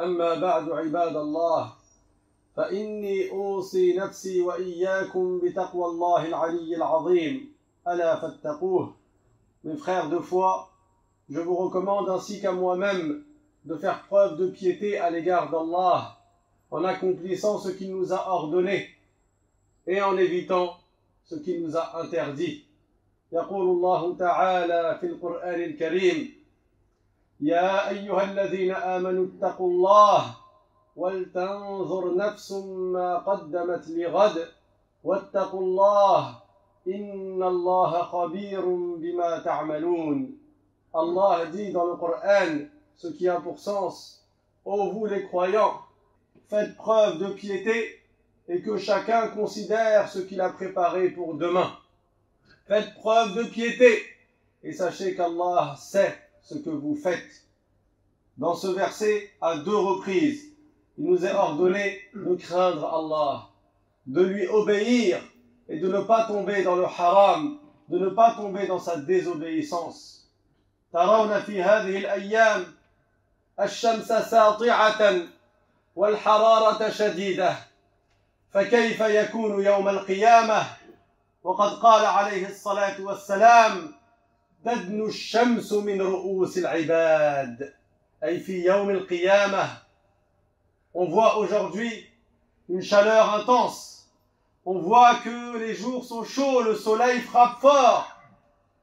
أما بعد عباد الله فإني أوصي نفسي وإياكم بتقوى الله العلي العظيم ألا فاتقوه. Mes frères de foi, je vous recommande ainsi qu'à moi-même de faire preuve de piété à l'égard d'Allah en accomplissant ce qu'il nous a ordonné et en évitant ce qu'il nous a interdit. يقول الله تعالى في القرآن الكريم: يا أيها الذين آمنوا اتقوا الله ولتنظر نفس ما قدمت لغد واتقوا الله إن الله خبير بما تعملون. Allah dit dans le Coran ce qui a pour sens: ô vous les croyants, faites preuve de piété et que chacun considère ce qu'il a préparé pour demain. Faites preuve de piété et sachez qu'Allah sait ce que vous faites. Dans ce verset, à 2 reprises, il nous est ordonné de craindre Allah, de lui obéir et de ne pas tomber dans le haram, de ne pas tomber dans sa désobéissance. ترون في هذه الأيام الشمس ساطعة والحرارة شديدة فكيف يكون يوم القيامة وقد قال عليه الصلاة والسلام: تدنو الشمس من رؤوس العباد أي في يوم القيامة. On voit aujourd'hui une chaleur intense. On voit que les jours sont chauds, le soleil frappe fort.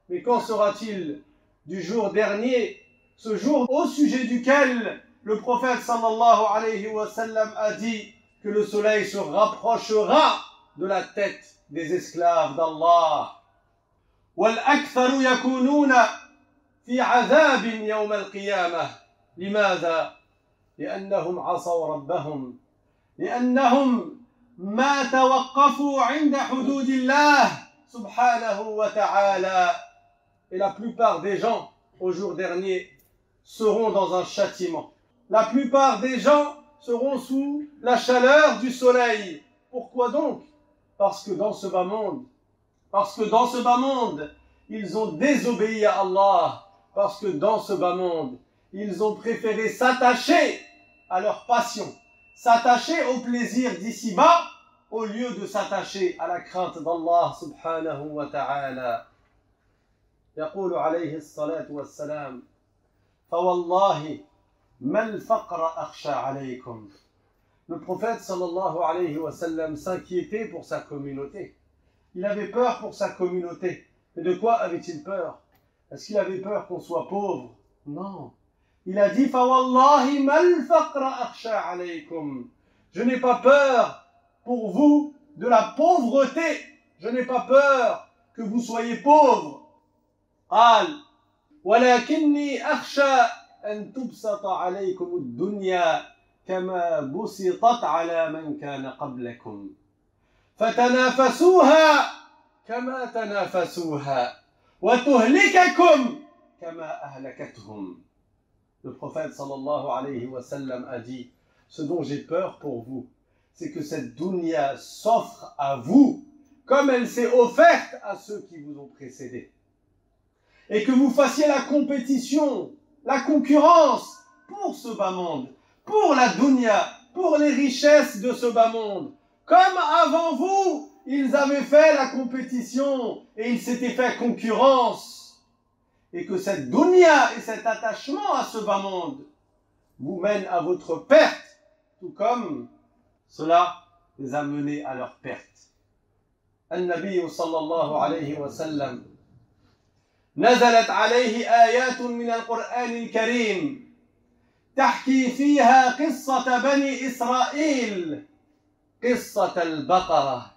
Mais qu'en sera-t-il du jour dernier, ce jour au sujet duquel le prophète sallallahu alayhi wa sallam a dit que le soleil se rapprochera de la tête des esclaves d'Allah. والأكثر يكونون في عذاب يوم القيامة. لماذا؟ لأنهم عصوا ربهم، لأنهم ما توقفوا عند حدود الله سبحانه وتعالى. Et la plupart des gens au jour dernier seront dans un châtiment. La plupart des gens seront sous la chaleur du soleil. Pourquoi donc? Parce que dans ce bas monde, ils ont désobéi à Allah. Parce que dans ce bas monde, ils ont préféré s'attacher à leur passion, s'attacher au plaisir d'ici-bas, au lieu de s'attacher à la crainte d'Allah subhanahu wa ta'ala. يقول عليه الصلاة والسلام: فوالله ما الفقر أخشى عليكم. Le prophète sallallahu alayhi wa sallam s'inquiétait pour sa communauté. Il avait peur pour sa communauté. Mais de quoi avait-il peur? Est-ce qu'il avait peur qu'on soit pauvre? Non. Il a dit: فوالله ما الفقر أخشى عليكم. Je n'ai pas peur pour vous de la pauvreté. Je n'ai pas peur que vous soyez pauvres. قال: ولكني أخشى أن تبسط عليكم الدنيا كما بسطت على من كان قبلكم فتنافسوها كما تنافسوها وتهلككم كما أهلكتهم. Le prophète sallallahu alayhi wa sallam a dit: ce dont j'ai peur pour vous, c'est que cette dunya s'offre à vous comme elle s'est offerte à ceux qui vous ont précédés. Et que vous fassiez la compétition, la concurrence pour ce bas monde, pour la dunya, pour les richesses de ce bas monde. Comme avant vous, ils avaient fait la compétition et ils s'étaient fait concurrence. Et que cette dunya et cet attachement à ce bas monde vous mènent à votre perte, tout comme cela les a menés à leur perte. An-Nabi sallallahu alayhi wa sallam نزلت عليه آيات من القرآن الكريم تحكي فيها قصة بني إسرائيل، قصة البقرة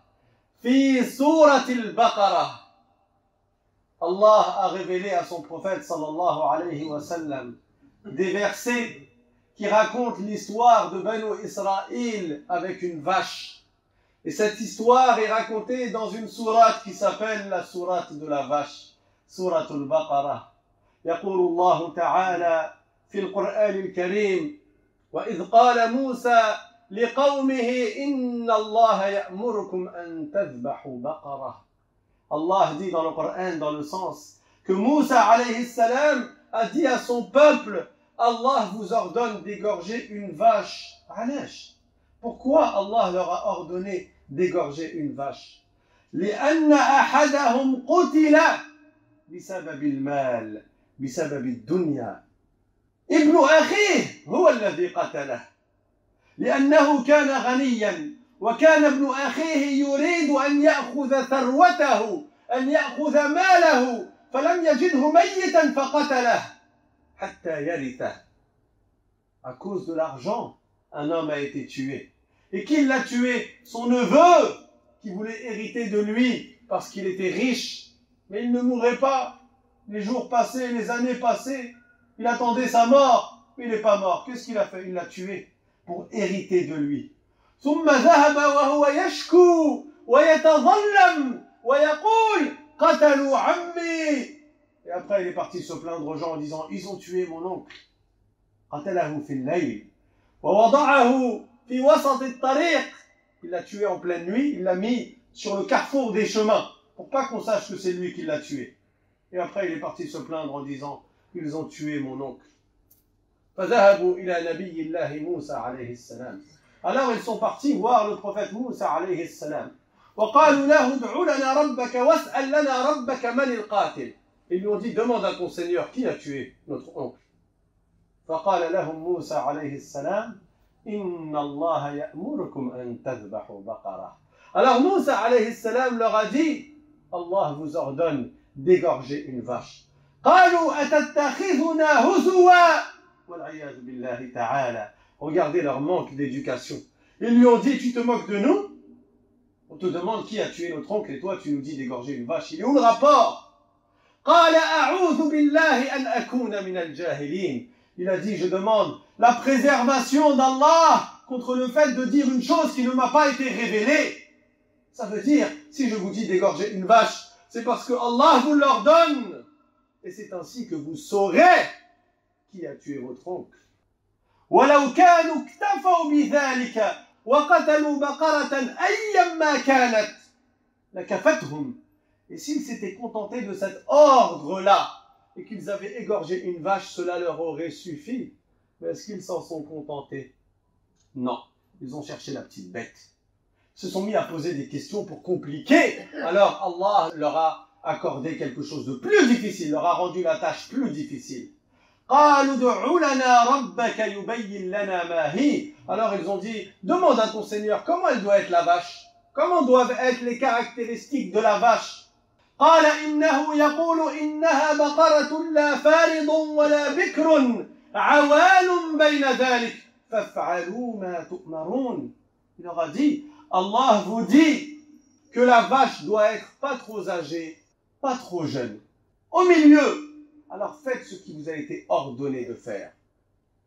في سورة البقرة. Allah a révélé à son prophète sallallahu alayhi wa sallam des versets qui racontent l'histoire de Banu Israël avec une vache. Et cette histoire est racontée dans une sourate qui s'appelle la sourate de la vache. سورة البقرة. يقول الله تعالى في القرآن الكريم: وإذ قال موسى لقومه إن الله يأمركم أن تذبحوا بقرة. Allah dit dans le Coran, dans le sens que Moussa alayhi salam a dit à son peuple: Allah vous ordonne d'égorger une vache. علاش? Pourquoi Allah leur a ordonné d'égorger une vache? لأن أحدهم قتل بسبب المال بسبب الدنيا. ابن أخيه هو الذي قتله لأنه كان غنيا وكان ابن أخيه يريد أن يأخذ ثروته أن يأخذ ماله فلم يجده ميتا فقتله حتى يرثه. À cause de l'argent, un homme a été tué. Et qui l'a tué? Son neveu, qui voulait hériter de lui parce qu'il était riche. Mais il ne mourrait pas. Les jours passaient, les années passaient. Il attendait sa mort, mais il n'est pas mort. Qu'est-ce qu'il a fait? Il l'a tué pour hériter de lui. ثم ذهب وهو يشكو ويتظلم ويقول قتلوا عمي. Et après il est parti se plaindre aux gens en disant ils ont tué mon oncle. قتله في الليل ووضعه في وسط الطريق. Il l'a tué en pleine nuit, il l'a mis sur le carrefour des chemins pour pas qu'on sache que c'est lui qui l'a tué. Et après il est parti se plaindre en disant ils ont tué mon oncle. فذهبوا إلى نبي الله موسى عليه السلام. Alors ils sont partis voir le prophète Moussa عليه السلام. وقالوا له ادع لنا ربك واسأل لنا ربك من القاتل. Ils lui ont dit demande à ton Seigneur qui a tué notre oncle. فقال لهم موسى عليه السلام إن الله يأمركم أن تذبحوا بقرة. Alors Moussa عليه السلام leur a dit Allah vous ordonne d'égorger une vache. قالوا أتتخذنا هزوا والعياذ بالله تعالى. Regardez leur manque d'éducation. Ils lui ont dit tu te moques de nous? On te demande qui a tué notre oncle et toi tu nous dis d'égorger une vache. Il est où le rapport? قال أعوذ بالله أن أكون من الجاهلين. Il a dit je demande la préservation d'Allah contre le fait de dire une chose qui ne m'a pas été révélée. Ça veut dire si je vous dis d'égorger une vache, c'est parce que Allah vous l'ordonne. Et c'est ainsi que vous saurez qui a tué votre oncle. ولو كانوا اكتفوا بذلك وقتلوا بقرة أيما كانت لكفتهم. Et s'ils s'étaient contentés de cet ordre-là et qu'ils avaient égorgé une vache, cela leur aurait suffi. Mais est-ce qu'ils s'en sont contentés? Non, ils ont cherché la petite bête. Ils se sont mis à poser des questions pour compliquer. Alors Allah leur a accordé quelque chose de plus difficile, leur a rendu la tâche plus difficile. قالوا ادع لنا ربك يبين لنا ما هي. Alors ils ont dit demande à ton Seigneur comment elle doit être la vache, comment doivent être les caractéristiques de la vache. قال إنه يقول إنها بقرة لا فارض ولا بكر عوان بين ذلك فافعلوا ما تؤمرون. Il leur a dit Allah vous dit que la vache doit être pas trop âgée, pas trop jeune, au milieu. Alors faites ce qui vous a été ordonné de faire.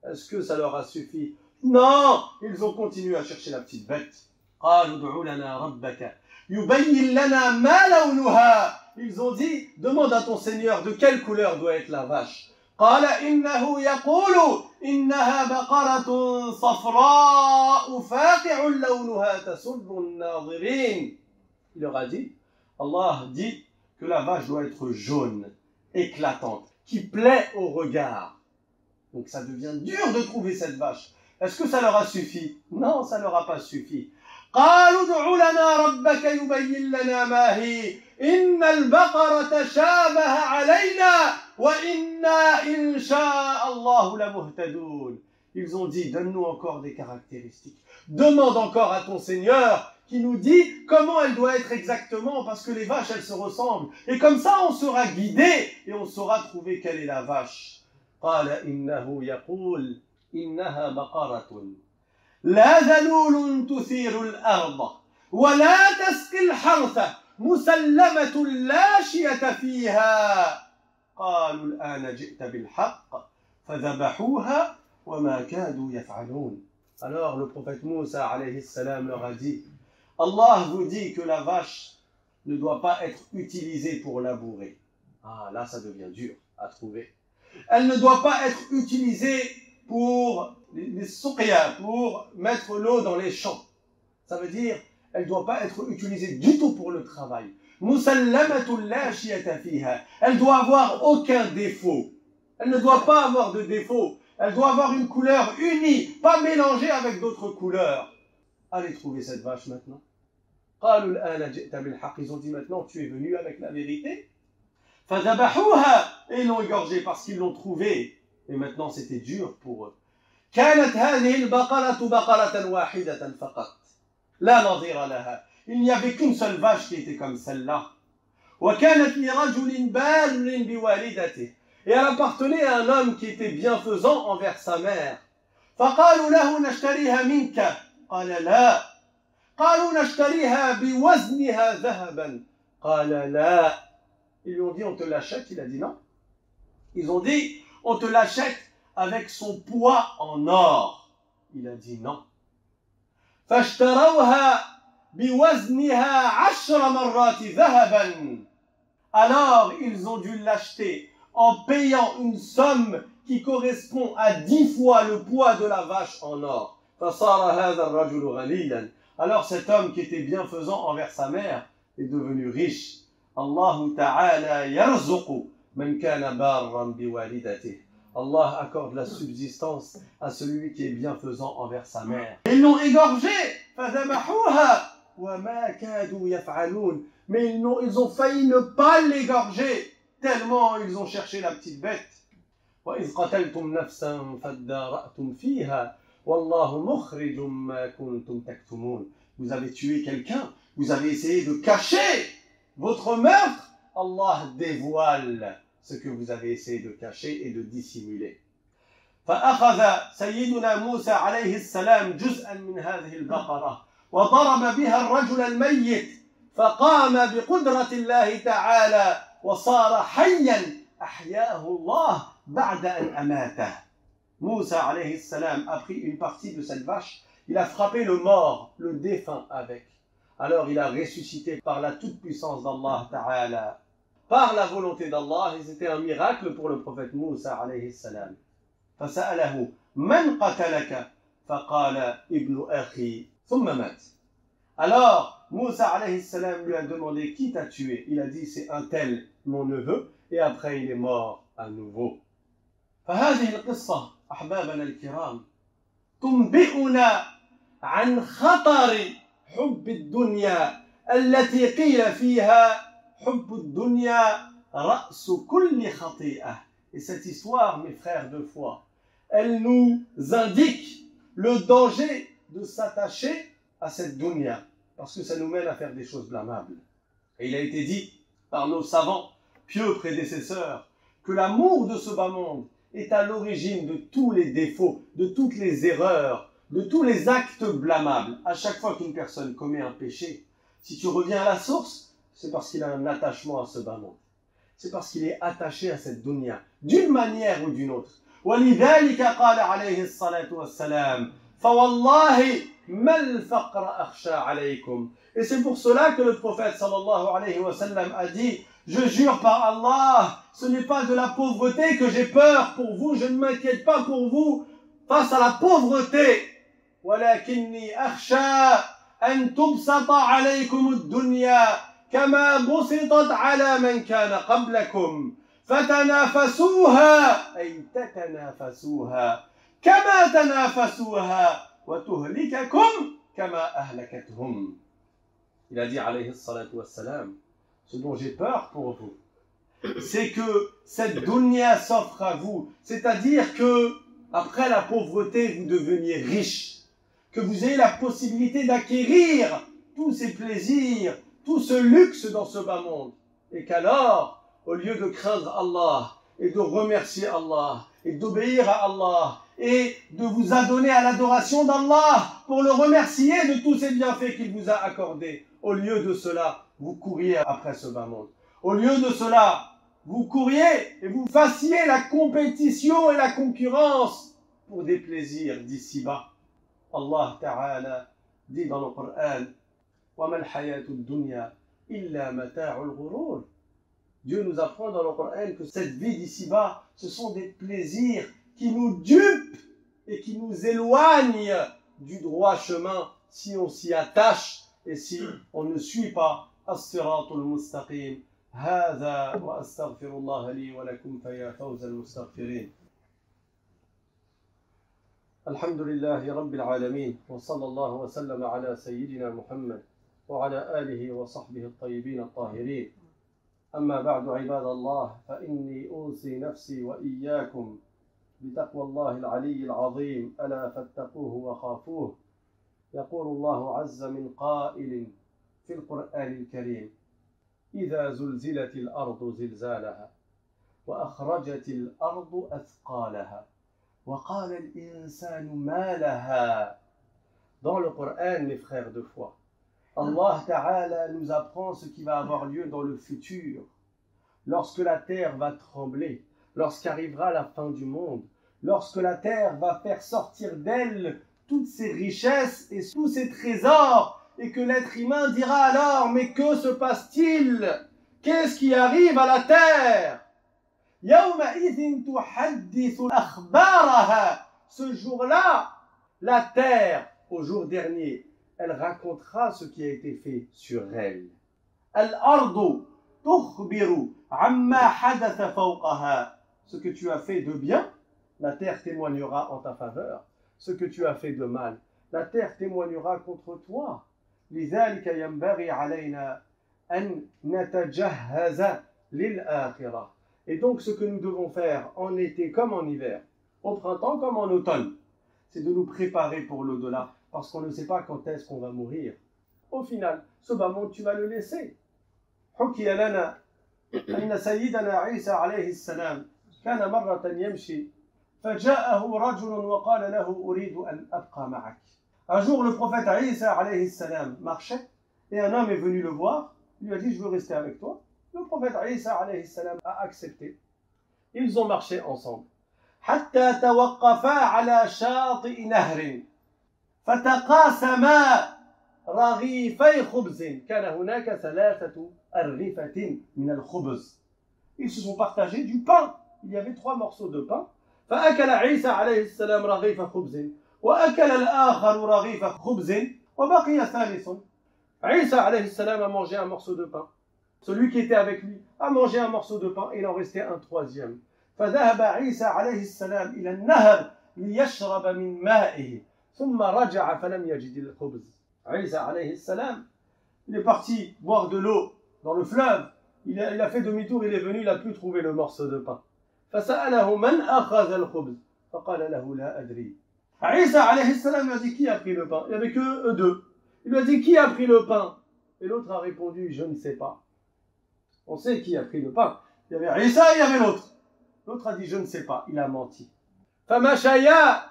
Est-ce que ça leur a suffi? Non, ils ont continué à chercher la petite bête. قالوا ادع لنا ربك يبين لنا ما لونها. Ils ont dit demande à ton Seigneur de quelle couleur doit être la vache. قال إنه يقول إنها بقرة صفراء فاقع لونها تسر الناظرين. Il leur a dit Allah dit que la vache doit être jaune, éclatante, qui plaît au regard. Donc ça devient dur de trouver cette vache. Est-ce que ça leur a suffi? Non, ça leur a pas suffi. قالوا ادع لنا ربك يبين لنا ما هي إن البقرة شابه علينا وإنا إن شاء الله لمهتدون. Ils ont dit donne-nous encore des caractéristiques. Demande encore à ton Seigneur qui nous dit comment elle doit être exactement, parce que les vaches, elles se ressemblent. Et comme ça, on sera guidé et on saura trouver quelle est la vache. قال إنه يقول إنها بقرة لا ذلول تثير الأرض ولا تسقي الحرث مسلمة لا شية فيها قالوا الآن جئت بالحق فذبحوها وما كادوا يفعلون. Alors le prophète Moussa alayhi salam leur a dit Allah vous dit que la vache ne doit pas être utilisée pour labourer. Ah, là, ça devient dur à trouver. Elle ne doit pas être utilisée pour les suqya, pour mettre l'eau dans les champs. Ça veut dire, elle ne doit pas être utilisée du tout pour le travail. Musallamatun la shiyata fiha. Elle doit avoir aucun défaut. Elle ne doit pas avoir de défaut. Elle doit avoir une couleur unie, pas mélangée avec d'autres couleurs. Allez trouver cette vache maintenant. Ils ont dit maintenant tu es venu avec la vérité. Et ils l'ont égorgé parce qu'ils l'ont trouvé. Et maintenant c'était dur pour eux. كانت هذه البقرة بقرة واحدة فقط لا نظير لها. Il n'y avait qu'une seule vache qui était comme celle-là. وكانت لرجل بار بوالدته. Et elle appartenait à un homme qui était bienfaisant envers sa mère. فقالوا له نشتريها منك. قال لا. قالوا نشتريها بوزنها ذهبا. قال لا. Ils lui ont dit on te l'achète. Il a dit non. Ils ont dit on te l'achète avec son poids en or. Il a dit non. فاشتروها بوزنها 10 مرات ذهبا. Alors ils ont dû l'acheter en payant une somme qui correspond à 10 fois le poids de la vache en or. فصار هذا الرجل غنيا. Alors cet homme qui était bienfaisant envers sa mère est devenu riche. Allah Ta'ala yarzuqu man kana barran biwalidatihi. Allah accorde la subsistance à celui qui est bienfaisant envers sa mère. Ils l'ont égorgé. فذبحوها وما كادوا يفعلون. Mais ils ont failli ne pas l'égorger tellement ils ont cherché la petite bête. وإذ قتلتم نفسا فادارأتم فيها والله مخرج ما كنتم تكتمون. Vous avez tué quelqu'un, vous avez essayé de cacher votre meurtre. Allah dévoile ce que vous avez essayé de cacher et de dissimuler. فأخذ سيدنا موسى عليه السلام جزءا من هذه البقرة وضرب بها الرجل الميت فقام بقدرة الله تعالى وصار حيا أحياه الله بعد أن أماته. Moussa alayhi salam a pris une partie de cette vache, il a frappé le mort, le défunt avec. Alors il a ressuscité par la toute-puissance d'Allah Ta'ala. Par la volonté d'Allah, et c'était un miracle pour le prophète Moussa alayhi salam. فسأله من قتلك فقال ابن أخي ثم مات. Alors Moussa alayhi salam lui a demandé qui t'a tué. Il a dit c'est un tel, mon neveu, et après il est mort à nouveau. فهذه القصة أحبابنا الكرام تنبئنا عن خطر حب الدنيا التي قيل فيها حب الدنيا رأس كل خطيئة. Et cette histoire, mes frères de foi, elle nous indique le danger de s'attacher à cette dunya, parce que ça nous mène à faire des choses blâmables. Et il a été dit par nos savants, pieux prédécesseurs, que l'amour de ce bas monde est à l'origine de tous les défauts, de toutes les erreurs, de tous les actes blâmables. À chaque fois qu'une personne commet un péché, si tu reviens à la source, c'est parce qu'il a un attachement à ce bas monde. C'est parce qu'il est attaché à cette dunya, d'une manière ou d'une autre. وَلِذَلِكَ قَالَ عَلَيْهِ الصَّلَاةُ وَالسَّلَامُ فَوَاللَّهِ مَا الْفَقْرَ أَخْشَى عَلَيْكُمْ. Et c'est pour cela que le prophète sallallahu alayhi wa sallam a dit « Je jure par Allah, ce n'est pas de la pauvreté que j'ai peur pour vous, je ne m'inquiète pas pour vous face à la pauvreté. وَلَكِنِّي أَخْشَى أَن تُبْسَطَ عَلَيْكُمُ الدُّنْيا كما بسطت على من كان قبلكم فتنافسوها أي تتنافسوها كما تنافسوها وتهلككم كما أهلكتهم. Il a dit alayhi salatu wassalam, ce dont j'ai peur pour vous, c'est que cette dunya s'offre à vous, c'est-à-dire que après la pauvreté vous deveniez riche, que vous ayez la possibilité d'acquérir tous ces plaisirs, tout ce luxe dans ce bas monde, et qu'alors, au lieu de craindre Allah, et de remercier Allah, et d'obéir à Allah, et de vous adonner à l'adoration d'Allah, pour le remercier de tous ces bienfaits qu'il vous a accordés, au lieu de cela, vous couriez après ce bas monde. Au lieu de cela, vous couriez et vous fassiez la compétition et la concurrence pour des plaisirs d'ici-bas. Allah Ta'ala dit dans le Coran, وَمَا الْحَيَاةُ الدُّنْيَا إِلَّا مَتَاعُ الْغُرُورِ. Dieu nous apprend dans le Coran que cette vie d'ici-bas, ce sont des plaisirs qui nous dupent et qui nous éloignent du droit chemin si on s'y attache et si on ne suit pas الصراط المستقيم. هذا وأستغفر الله لي ولكم فيا فوز المستغفرين. الحمد لله رب العالمين وصلى الله وسلم على سيدنا محمد وعلى آله وصحبه الطيبين الطاهرين أما بعد عباد الله فإني أوصي نفسي وإياكم بتقوى الله العلي العظيم ألا فاتقوه وخافوه يقول الله عز من قائل في القرآن الكريم إذا زلزلت الأرض زلزالها وأخرجت الأرض أثقالها وقال الإنسان ما لها. Dans le Coran, mes frères de foi, Allah Ta'ala nous apprend ce qui va avoir lieu dans le futur, lorsque la terre va trembler, lorsqu'arrivera la fin du monde, lorsque la terre va faire sortir d'elle toutes ses richesses et tous ses trésors, et que l'être humain dira alors, mais que se passe-t-il? Qu'est-ce qui arrive à la terre? Ce jour-là, la terre, au jour dernier, elle racontera ce qui a été fait sur elle. Ce que tu as fait de bien, la terre témoignera en ta faveur. Ce que tu as fait de mal, la terre témoignera contre toi. لذلك ينبغي علينا أن نتجهز للآخرة. Et donc ce que nous devons faire en été comme en hiver, au printemps comme en automne, c'est de nous préparer pour l'au-delà, parce qu'on ne sait pas quand est-ce qu'on va mourir. Au final, ce bas monde, tu vas le laisser. حكي لنا أن سيدنا عيسى عليه السلام كان مرة يمشي فجاءه رجل وقال له أريد أن أبقى معك. Un jour, le prophète Isa alayhi salam marchait et un homme est venu le voir. Il lui a dit, je veux rester avec toi. Le prophète Isa alayhi salam a accepté. Ils ont marché ensemble. حتى توقفا على شاطئ نهر فتقاسما رغيفي خبز كان هناك 3 أرغفة من الخبز. Ils se sont partagés du pain. Il y avait 3 morceaux de pain. فأكل عيسى عليه السلام رغيف خبز وأكل الآخر رغيف خبز وبقي ثالث. عيسى عليه السلام a mangé un morceau de pain. Celui qui était avec lui a mangé un morceau de pain et il en restait un 3e. فذهب عيسى عليه السلام إلى النهر ليشرب من مائه ثم رجع فلم يجد الخبز. عيسى عليه السلام, il est parti boire de l'eau dans le fleuve. Il a fait demi-tour, il est venu, il a pu trouver le morceau de pain. فسأله من أخذ الخبز فقال له لا أدري. Isa alayhi salam lui a dit qui a pris le pain? Il n'y avait que eux deux. Il lui a dit qui a pris le pain? Et l'autre a répondu je ne sais pas. On sait qui a pris le pain. Il y avait Isa et il y avait l'autre. L'autre a dit je ne sais pas. Il a menti. فمشيا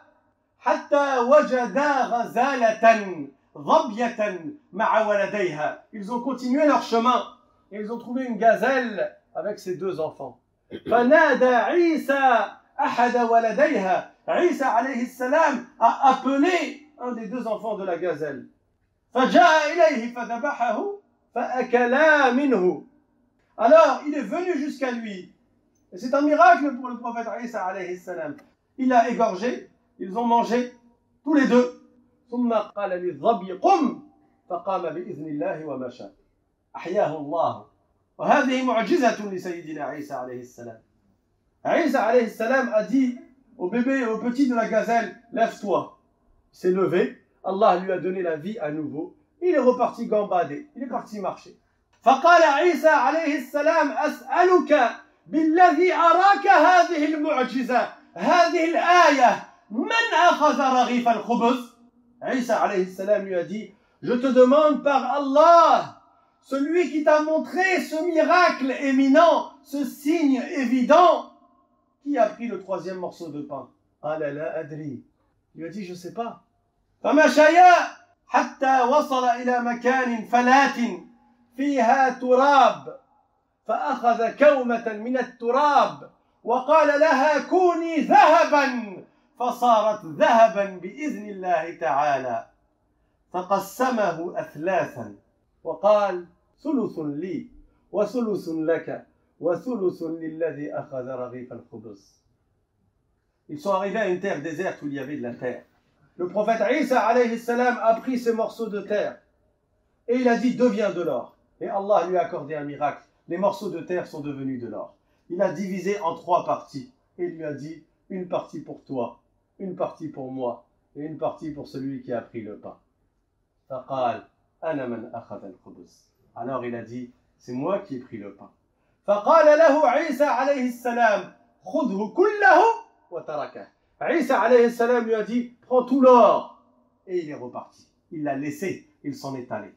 حتى وجدا غزالة ظبية مع ولديها. Ils ont continué leur chemin et ils ont trouvé une gazelle avec ses 2 enfants. فنادى عيسى أحد ولديها. Isa alayhi salam a appelé un des 2 enfants de la gazelle. فجاء إليه فذبحه فأكلا منه. Alors il est venu jusqu'à lui. Et c'est un miracle pour le prophète Isa alayhi salam. Il l'a égorgé, ils ont mangé tous les 2. ثم قال للظبي قم فقام بإذن الله ومشى. أحياه الله. وهذه معجزة لسيدنا عيسى عليه السلام. عيسى عليه السلام a dit au bébé et au petit de la gazelle, lève-toi. Il s'est levé, Allah lui a donné la vie à nouveau. Il est reparti gambader, il est parti marcher. فقال عيسى عليه السلام أسألك بالذي أراك هذه المعجزة هذه الآية من أخذ رغيف الخبز. Isa alayhi salam lui a dit, je te demande par Allah, celui qui t'a montré ce miracle éminent, ce signe évident, qui a pris le 3e morceau de pain? قال لا أدري. Il lui a dit, je ne sais pas. فمشيا حتى وصل إلى مكان فلات فيها تراب فأخذ كومة من التراب وقال لها كوني ذهبا فصارت ذهبا بإذن الله تعالى فقسمه أثلاثا وقال ثلث لي وثلث لك وثلث للذي أخذ رغيف الخبز. Ils sont arrivés à une terre déserte où il y avait de la terre. Le prophète Isa alayhi salam a pris ces morceaux de terre et il a dit deviens de l'or. Et Allah lui a accordé un miracle. Les morceaux de terre sont devenus de l'or. Il a divisé en 3 parties et il lui a dit une partie pour toi, une partie pour moi et une partie pour celui qui a pris le pain. فقال أنا من أخذ الخبز. Alors il a dit, c'est moi qui ai pris le pain. فقال له عيسى عليه السلام خذه كله وتركه. Isa alayhi salam lui a dit, prends tout l'or. Et il est reparti. Il l'a laissé, il s'en est allé.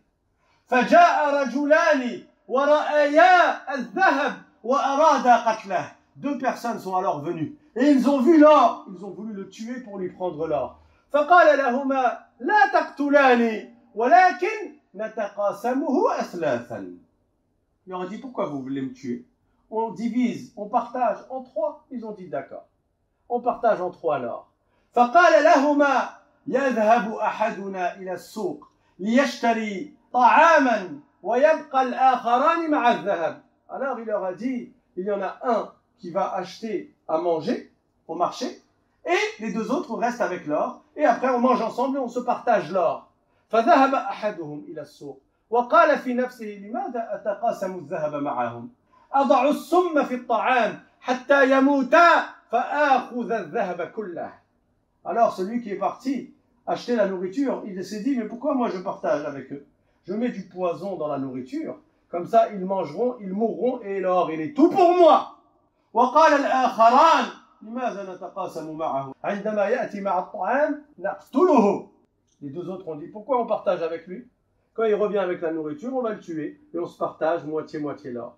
فجاء رجلان ورأيا الذهب وأرادا قتله. Deux personnes sont alors venues et ils ont vu l'or, ils ont voulu le tuer pour lui prendre l'or. فقال لهما لا تقتلاني ولكن نتقاسمه أثلاثا. Il leur a dit, pourquoi vous voulez me tuer? On divise, on partage en trois. Ils ont dit d'accord. On partage en trois l'or. فقال لهما يذهب أحدنا إلى السوق ليشتري طعاما ويبقى الآخران مع الذهب. Alors il leur a dit, il y en a un qui va acheter à manger au marché et les deux autres restent avec l'or et après on mange ensemble et on se partage l'or. فذهب أحدهم إلى السوق وقال في نفسه لماذا أتقاسم الذهب معهم أضع السم في الطعام حتى يموتا فآخذ الذهب كله. Alors celui qui est parti acheter la nourriture, il s'est dit, mais pourquoi moi je partage avec eux? Je mets du poison dans la nourriture, comme ça ils mangeront, ils mourront et l'or il est tout pour moi. وقال الآخران لماذا نتقاسم معه عندما يأتي مع الطعام نقتله. Les deux autres ont dit, pourquoi on partage avec lui? Quand il revient avec la nourriture, on va le tuer et on se partage moitié-moitié l'or.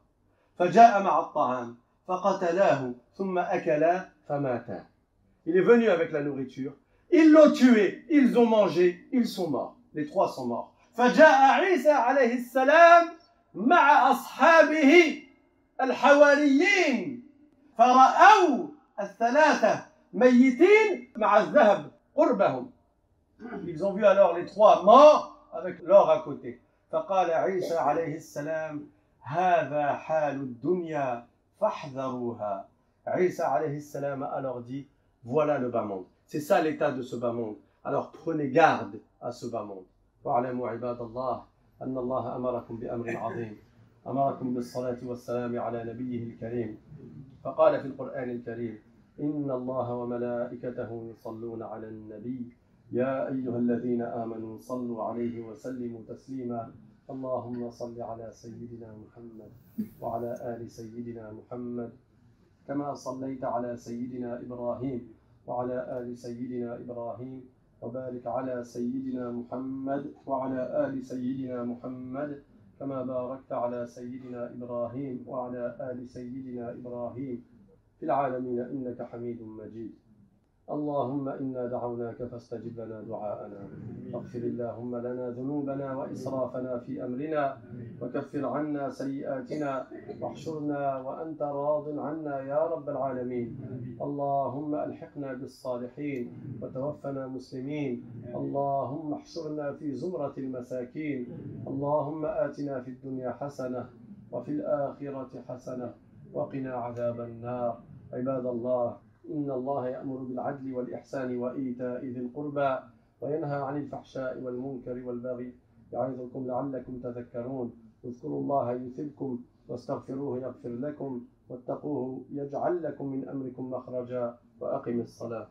فجاء مع الطعام فقتلاه ثم أكلا فماتا. Il est venu avec la nourriture, ils l'ont tué, ils ont mangé, ils sont morts. Les trois sont morts. فجاء عيسى عليه السلام مع أصحابه الحواريين فرأوا الثلاثة ميتين مع الذهب قربهم. Ils ont vu alors les trois morts avec l'or à côté. فقال عيسى عليه السلام هذا حال الدنيا فاحذروها. Isa alayhi salam a alors dit, voilà le bas monde. C'est ça l'état de ce bas monde. Alors prenez garde à ce bas monde. واعلموا عباد الله أن الله أمركم بأمر عظيم. أمركم بالصلاة والسلام على نبيه الكريم. فقال في القرآن الكريم إن الله وملائكته يصلون على النبي يا أيها الذين آمنوا صلوا عليه وسلموا تسليما. اللهم صل على سيدنا محمد وعلى آل سيدنا محمد كما صليت على سيدنا إبراهيم وعلى آل سيدنا إبراهيم وبارك على سيدنا محمد وعلى آل سيدنا محمد كما باركت على سيدنا إبراهيم وعلى آل سيدنا إبراهيم في العالمين إنك حميد مجيد. اللهم إنا دعوناك فاستجب لنا دعاءنا. واغفر اللهم لنا ذنوبنا وإسرافنا في أمرنا وكفر عنا سيئاتنا واحشرنا وأنت راض عنا يا رب العالمين. اللهم ألحقنا بالصالحين وتوفنا مسلمين. اللهم احشرنا في زمرة المساكين. اللهم آتنا في الدنيا حسنة وفي الآخرة حسنة وقنا عذاب النار. عباد الله إن الله يأمر بالعدل والإحسان وإيتاء ذي القربى وينهى عن الفحشاء والمنكر والبغي يعظكم لعلكم تذكرون. اذكروا الله يثبكم واستغفروه يغفر لكم واتقوه يجعل لكم من أمركم مخرجا وأقم الصلاة.